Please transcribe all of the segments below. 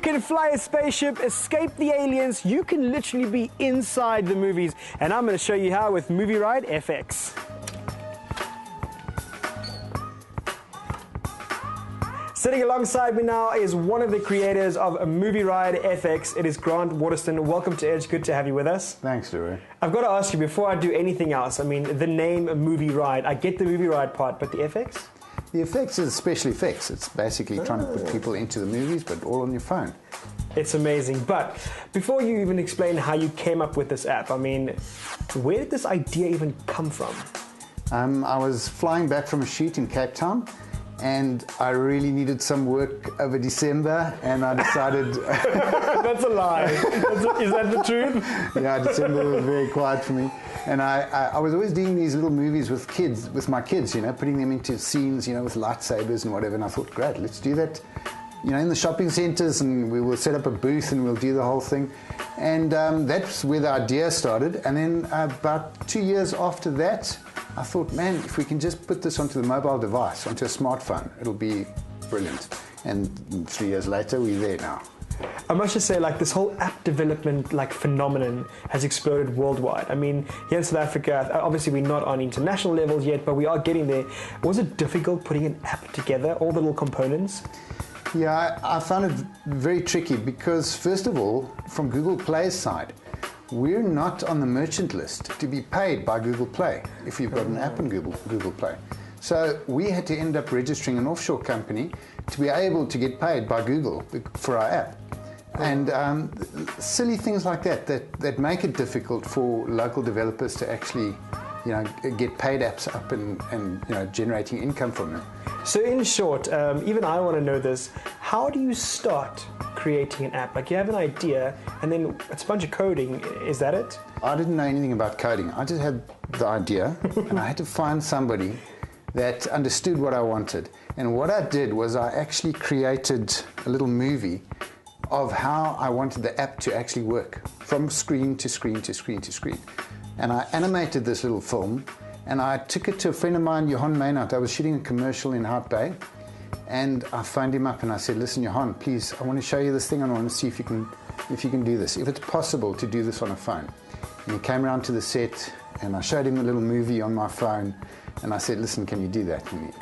can fly a spaceship, escape the aliens, you can literally be inside the movies. And I'm going to show you how with MovieRide FX. Sitting alongside me now is one of the creators of MovieRide FX. It is Grant Waterston. Welcome to Edge. Good to have you with us. Thanks, Leroy. I've got to ask you, before I do anything else, I mean, the name MovieRide, I get the movie ride part, but the FX? The effects is special effects. It's basically trying to put people into the movies, but all on your phone. It's amazing. But before you even explain how you came up with this app, I mean, where did this idea even come from? I was flying back from a shoot in Cape Town, and I really needed some work over December, and I decided... That's a lie. Is that the truth? Yeah, December was very quiet for me. And I was always doing these little movies with kids, with my kids, you know, putting them into scenes, you know, with lightsabers and whatever. And I thought, great, let's do that, you know, in the shopping centres, and we will set up a booth and we'll do the whole thing. And that's where the idea started. And then about 2 years after that, I thought, man, if we can just put this onto the mobile device, onto a smartphone, it'll be brilliant. And 3 years later, we're there now. I must just say, like, this whole app development, like, phenomenon has exploded worldwide. I mean, here in South Africa, obviously we're not on international levels yet, but we are getting there. Was it difficult putting an app together, all the little components? Yeah, I found it very tricky because, first of all, from Google Play's side, we're not on the merchant list to be paid by Google Play if you've got an app on Google Play. So we had to end up registering an offshore company to be able to get paid by Google for our app. And silly things like that make it difficult for local developers to actually, you know, get paid apps up and you know, generating income from them. So in short, even I want to know this, how do you start creating an app? Like, you have an idea and then it's a bunch of coding, is that it? I didn't know anything about coding. I just had the idea and I had to find somebody that understood what I wanted. And what I did was I actually created a little movie of how I wanted the app to actually work, from screen to screen to screen to screen. And I animated this little film, and I took it to a friend of mine, Johan Maynard. I was shooting a commercial in Hout Bay, and I phoned him up and I said, listen, Johan, please, I want to show you this thing, and I want to see if you can do this, if it's possible to do this on a phone. And he came around to the set, and I showed him a little movie on my phone, and I said, listen, can you do that? And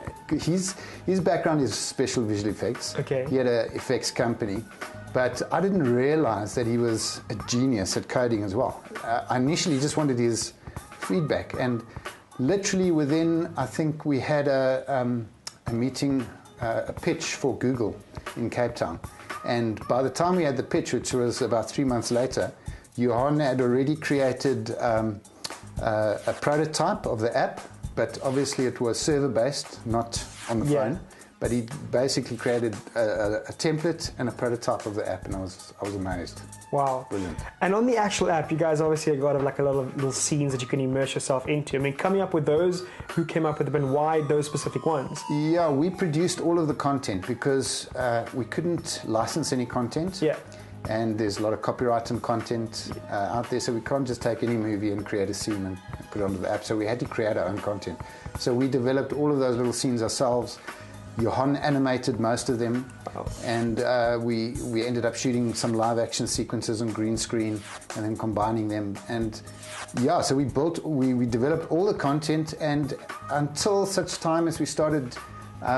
his background is special visual effects. Okay. He had an effects company. But I didn't realize that he was a genius at coding as well. I initially just wanted his feedback, and literally within, I think we had a meeting, a pitch for Google in Cape Town. And by the time we had the pitch, which was about 3 months later, Johan had already created a prototype of the app, but obviously it was server-based, not on the phone. But he basically created a template and a prototype of the app, and I was amazed. Wow. Brilliant. And on the actual app, you guys obviously have got like a lot of little scenes that you can immerse yourself into. I mean, coming up with those, who came up with them and why those specific ones? Yeah, we produced all of the content because we couldn't license any content. Yeah. And there's a lot of copyright and content out there, so we can't just take any movie and create a scene and put it onto the app. So we had to create our own content. So we developed all of those little scenes ourselves. Johan animated most of them, and we ended up shooting some live action sequences on green screen and then combining them. And yeah, so we developed all the content, and until such time as we started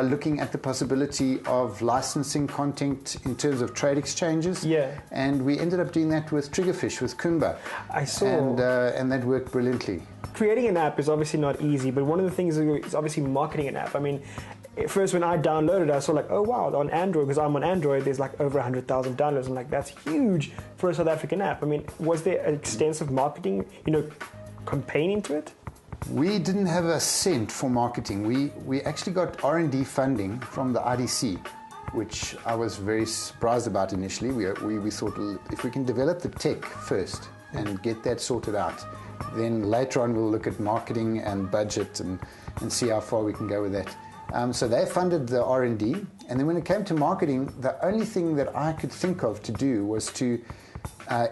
looking at the possibility of licensing content in terms of trade exchanges. Yeah. And we ended up doing that with Triggerfish, with Kumba. I saw. And that worked brilliantly. Creating an app is obviously not easy, but one of the things is obviously marketing an app. I mean, first when I downloaded it, I saw like, oh wow, on Android, because I'm on Android, there's like over 100,000 downloads. I'm like, that's huge for a South African app. I mean, was there an extensive marketing, you know, campaign into it? We didn't have a cent for marketing. We actually got R&D funding from the IDC, which I was very surprised about initially. We thought, if we can develop the tech first and get that sorted out, then later on we'll look at marketing and budget and see how far we can go with that. So they funded the R&D, and then when it came to marketing, the only thing that I could think of to do was to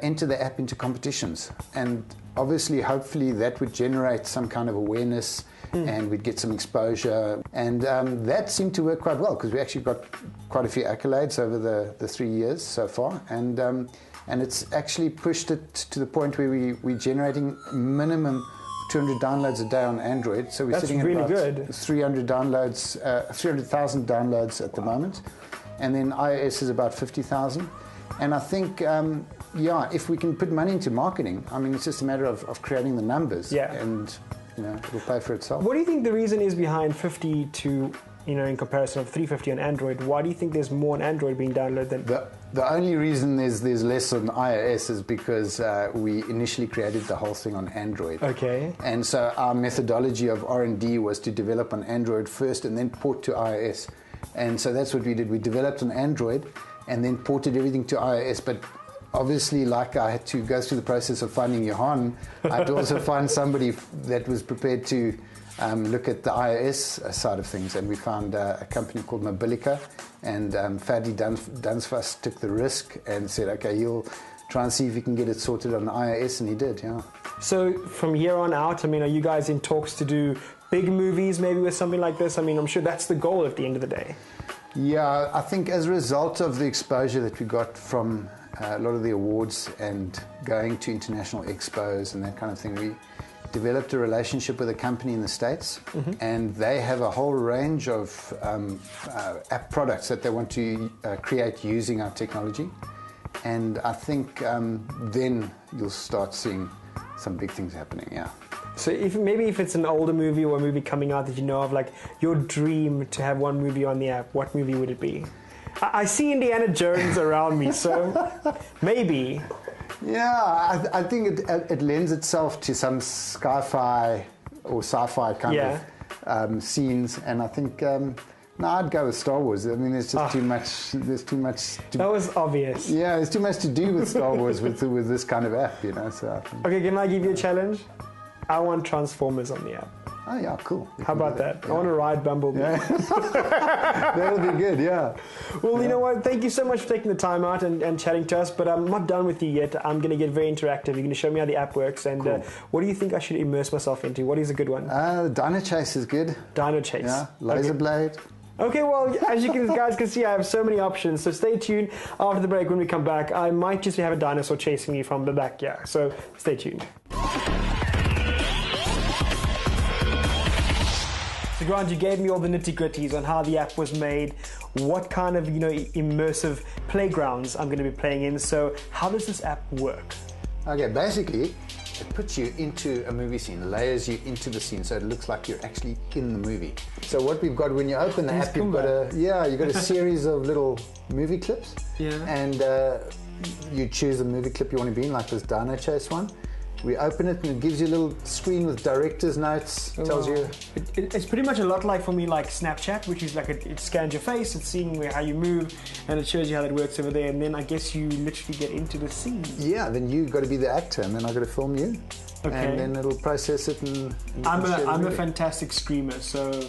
enter the app into competitions. And obviously, hopefully, that would generate some kind of awareness and we'd get some exposure. And that seemed to work quite well because we actually got quite a few accolades over the 3 years so far. And it's actually pushed it to the point where we're generating minimum 200 downloads a day on Android. So we're sitting at really about good. 300 downloads, 300,000 downloads at the moment. And then iOS is about 50,000. And I think, if we can put money into marketing, I mean, it's just a matter of creating the numbers. Yeah. And, it'll pay for itself. What do you think the reason is behind 50 to, in comparison of 350 on Android? Why do you think there's more on Android being downloaded than... The only reason there's less on iOS is because we initially created the whole thing on Android. Okay. And so our methodology of R&D was to develop on Android first and then port to iOS. And so that's what we did. We developed on Android and then ported everything to iOS. But obviously, like I had to go through the process of finding Johan, I had to also find somebody that was prepared to look at the iOS side of things. And we found a company called Mobilica. And Fadi Dunsfuss took the risk and said, okay, you'll try and see if you can get it sorted on iOS. And he did, yeah. So from here on out, are you guys in talks to do big movies maybe with something like this? I'm sure that's the goal at the end of the day. Yeah, I think as a result of the exposure that we got from a lot of the awards and going to international expos and that kind of thing, we developed a relationship with a company in the States, and they have a whole range of app products that they want to create using our technology. And I think then you'll start seeing some big things happening, yeah. So if it's an older movie or a movie coming out that you know of, like your dream to have one movie on the app, what movie would it be? I see Indiana Jones around me, so maybe. Yeah, I think it lends itself to some sci-fi or sci-fi kind of scenes, and I think I'd go with Star Wars. There's just too much. There's too much. That was obvious. Yeah, there's too much to do with Star Wars with this kind of app, So I think, okay, can I give you a challenge? I want Transformers on the app. Oh yeah, cool. How about that? Yeah. I want to ride Bumblebee. Yeah. That'll be good, yeah. Well, you know what? Thank you so much for taking the time out and chatting to us, but I'm not done with you yet. I'm going to get very interactive. You're going to show me how the app works, and cool. What do you think I should immerse myself into? What is a good one? Dino Chase is good. Dino Chase. Yeah, Laser Blade. Okay, well, as you guys can see, I have so many options. So stay tuned. After the break, when we come back, I might just have a dinosaur chasing me from the back. Yeah, so stay tuned. So Grant, you gave me all the nitty-gritties on how the app was made, what kind of immersive playgrounds I'm going to be playing in. So how does this app work? Okay, basically, it puts you into a movie scene, layers you into the scene, so it looks like you're actually in the movie. So what we've got when you open the app, you've got a series of little movie clips, and you choose the movie clip you want to be in, like this Dino Chase one. We open it and it gives you a little screen with director's notes. Tells you. It's pretty much a lot like for me like Snapchat, which is like it scans your face, it's seeing how you move, and it shows you how that works over there. And then I guess you literally get into the scene. Yeah, then you've got to be the actor, and then I've got to film you. Okay. And then it'll process it and I'm a fantastic screamer, so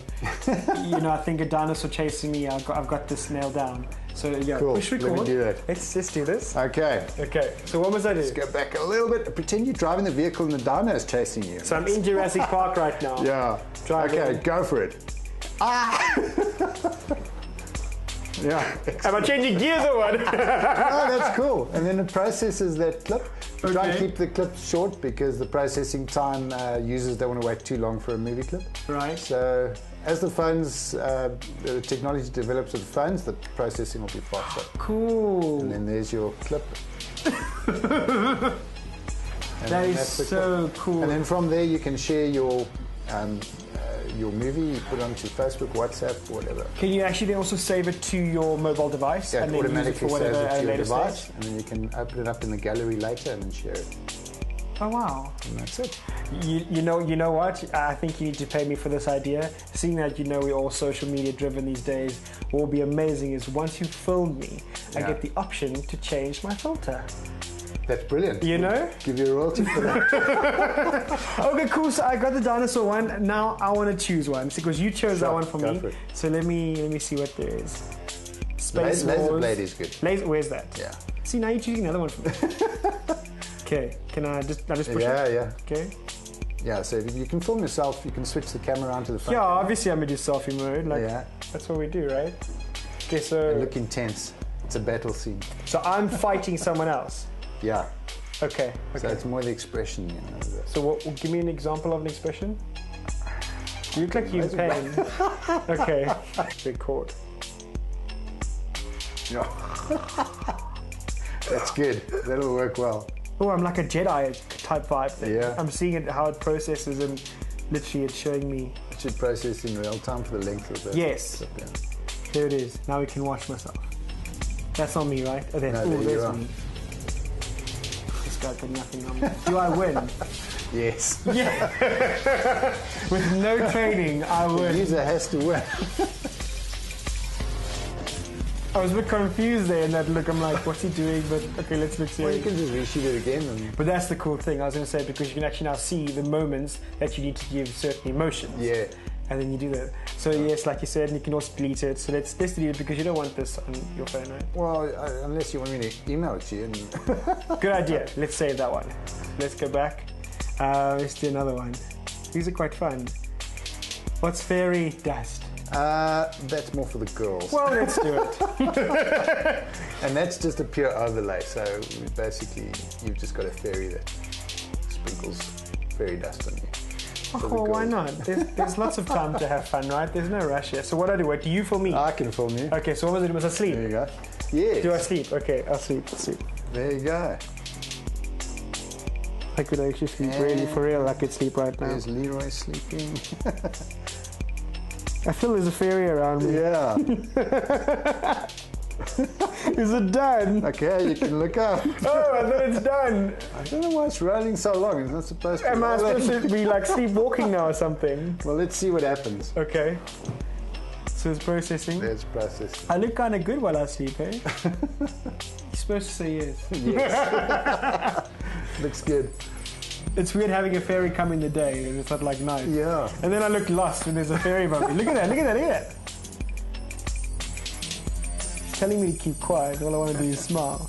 I think a dinosaur chasing me, I've got this nailed down. So yeah, cool. Push record. Let me do that. Let's just do this. Okay. So what must I do? Let's go back a little bit. Pretend you're driving the vehicle and the dino is chasing you. So I'm in Jurassic Park right now. Yeah. Driving. Okay, go for it. Yeah. Am I changing gears or what? No, that's cool. And then it processes that clip. Okay. Try and keep the clips short because the processing time, users don't want to wait too long for a movie clip. Right. So as the phones, the technology develops with the phones, the processing will be faster. Cool. And then there's your clip. That is so cool. And then from there you can share your movie, you put it onto Facebook, WhatsApp, whatever. Can you actually then also save it to your mobile device? Yeah, and it then automatically use it for saves whatever it at to a your later device, stage? and then you can open it up in the gallery later and then share it. Oh wow. And that's it. You know what? I think you need to pay me for this idea. Seeing that we're all social media driven these days, what will be amazing is once you film me, I get the option to change my filter. That's brilliant. Give you a royalty for that. Okay, cool. So I got the dinosaur one. Now I want to choose one because you chose that one for me. For so let me see what there is. Space Laser Wars. Blade is good. Where's that? Yeah. See, now you're choosing another one for me. Okay, can I just push it? Yeah. Okay. Yeah, so if you can film yourself, you can switch the camera onto the front. Yeah, camera. obviously I'm gonna do selfie mode. Like, Yeah. that's what we do, right? Okay, so And look intense. It's a battle scene. so I'm fighting someone else. Yeah. Okay. So it's more the expression, you know. So give me an example of an expression. You look like you're in pain. Okay. Record. Yeah. That's good. That'll work well. Oh, I'm like a Jedi type vibe thing. Yeah. I'm seeing it, how it processes, and literally it's showing me. It should process in real time for the length of the. Yes. There it is. Now we can watch myself. That's not me, right? Oh, No, there you there's are. me. This guy's got nothing on me. Do I win? Yes. Yeah. With no training, I The win. user has to win. I was a bit confused there in that look. I'm like, what's he doing? But okay, let's look Well, you see. can just reshoot it again. And But that's the cool thing. I was going to say, because you can actually now see the moments that you need to give certain emotions. yeah. And then you do that. So yes, like you said, and you can also delete it. So let's delete it because you don't want this on your phone, right? Well, unless you want me to email it to you. And Good idea. Let's save that one. Let's go back. Let's do another one. These are quite fun. What's fairy dust? that's more for the girls. Well, let's do it. And that's just a pure overlay. So basically, you've just got a fairy that sprinkles fairy dust on you. Oh, well, why not? There's lots of time to have fun, right? There's no rush here. So what do I do? Wait, do you film me? I can film you. Okay, so what was it? Was I sleep? There you go. Yes. Do I sleep? Okay, I'll sleep. There you go. I could actually sleep really for real. I could sleep right now. There's Leroy sleeping. I feel there's a fairy around me. Yeah. Is it done? Okay, you can look up. Oh, I thought it's done. I don't know why it's rolling so long. It's not supposed to. Am I roll. supposed to be like sleepwalking now or something? Well, let's see what happens. Okay. So it's processing. Let's process. I look kind of good while I sleep, eh? You're supposed to say yes. Yes. Looks good. It's weird having a fairy come in the day and it's not like night. Yeah. And then I look lost when there's a fairy above me. Look at that, look at that, look at that. It's telling me to keep quiet. All I want to do is smile.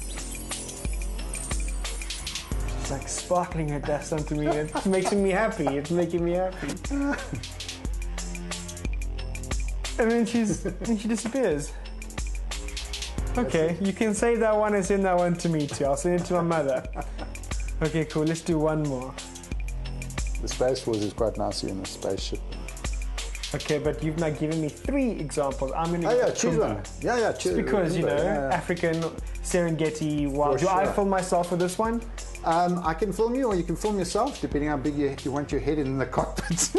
She's like sparkling her dust onto me. It's making me happy. It's making me happy. And then she disappears. Okay, you can save that one and send that one to me too. I'll send it to my mother. Okay, cool. Let's do one more. The Space Force is quite nice here in the spaceship. Okay, but you've now given me 3 examples. I'm going to Oh yeah, choose one. Yeah, choose. Because, you know, Yeah. African, Serengeti, wild. For Do I sure. film myself with this one? I can film you, or you can film yourself, depending how big you want your head in the cockpit.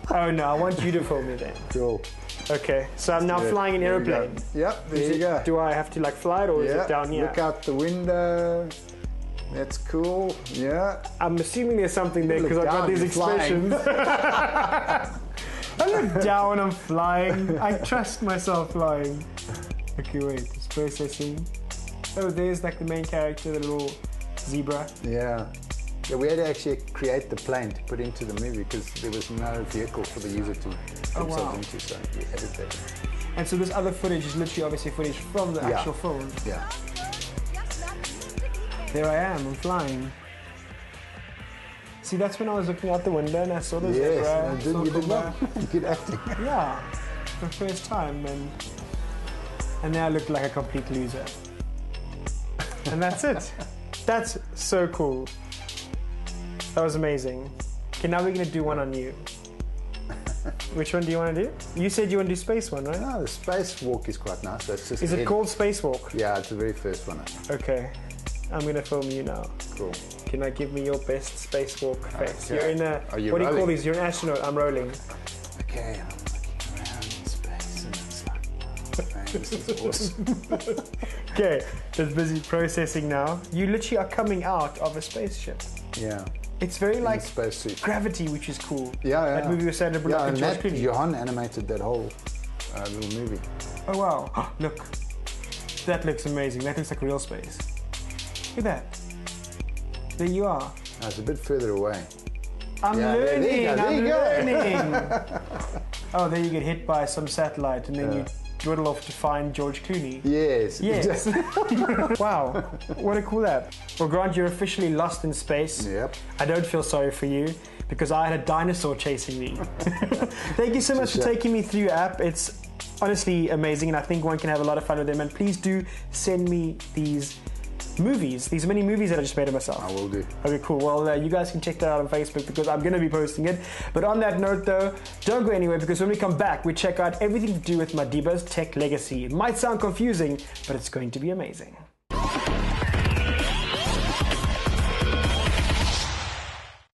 Oh no, I want you to film me then. Cool. Okay, so I'm now Good. flying an There you go. aeroplane. Yep, there you go. Do I have to like fly it or is it down here? Look out the window. That's cool. Yeah. I'm assuming there's something there Look because I've got down, these you're flying. expressions. I look down, I'm flying. I trust myself flying. Okay, wait, it's processing. Oh, there's like the main character, the little zebra. Yeah. Yeah, we had to actually create the plane to put into the movie because there was no vehicle for the user to put themselves into, so we added that. And so this other footage is literally obviously footage from the actual film. Yeah. There I am, I'm flying. See, that's when I was looking out the window and I saw the zebra. Yes, you did Kumba. well. Good acting. Yeah, for the first time, and now I look like a complete loser. And that's it. That's so cool. That was amazing. Okay, now we're gonna do one on you. Which one do you want to do? You said you want to do space one, right? No, the spacewalk is quite nice. That's just Is it called Spacewalk? Yeah, it's the very first one. Okay, I'm gonna film you now. Cool. Can I give me your best spacewalk face? Okay. You're in a. Are you what do you call rolling? these? You're an astronaut. I'm rolling. Okay, I'm looking around in space and it's like, man, this is awesome. Okay, it's busy processing now. You literally are coming out of a spaceship. Yeah. It's very like spacesuit. Gravity, which is cool. Yeah. That movie was Sandra Yeah, Bullock and and George that Clooney. Johan animated that whole little movie. Oh wow! Look, that looks amazing. That looks like real space. Look at that. There you are. No, it's a bit further away. I'm Yeah, learning. there you go. I'm learning. Oh, then you get hit by some satellite and then you dwindle off to find George Clooney. Yes. Yes. Wow, what a cool app. Well, Grant, you're officially lost in space. Yep. I don't feel sorry for you because I had a dinosaur chasing me. Thank you so much for taking me through your app. It's honestly amazing, and I think one can have a lot of fun with them. And please do send me these many movies that I just made of myself. I will do. Okay, cool. Well, you guys can check that out on Facebook because I'm going to be posting it. But on that note, though, don't go anywhere because when we come back, we check out everything to do with Madiba's tech legacy. It might sound confusing, but it's going to be amazing.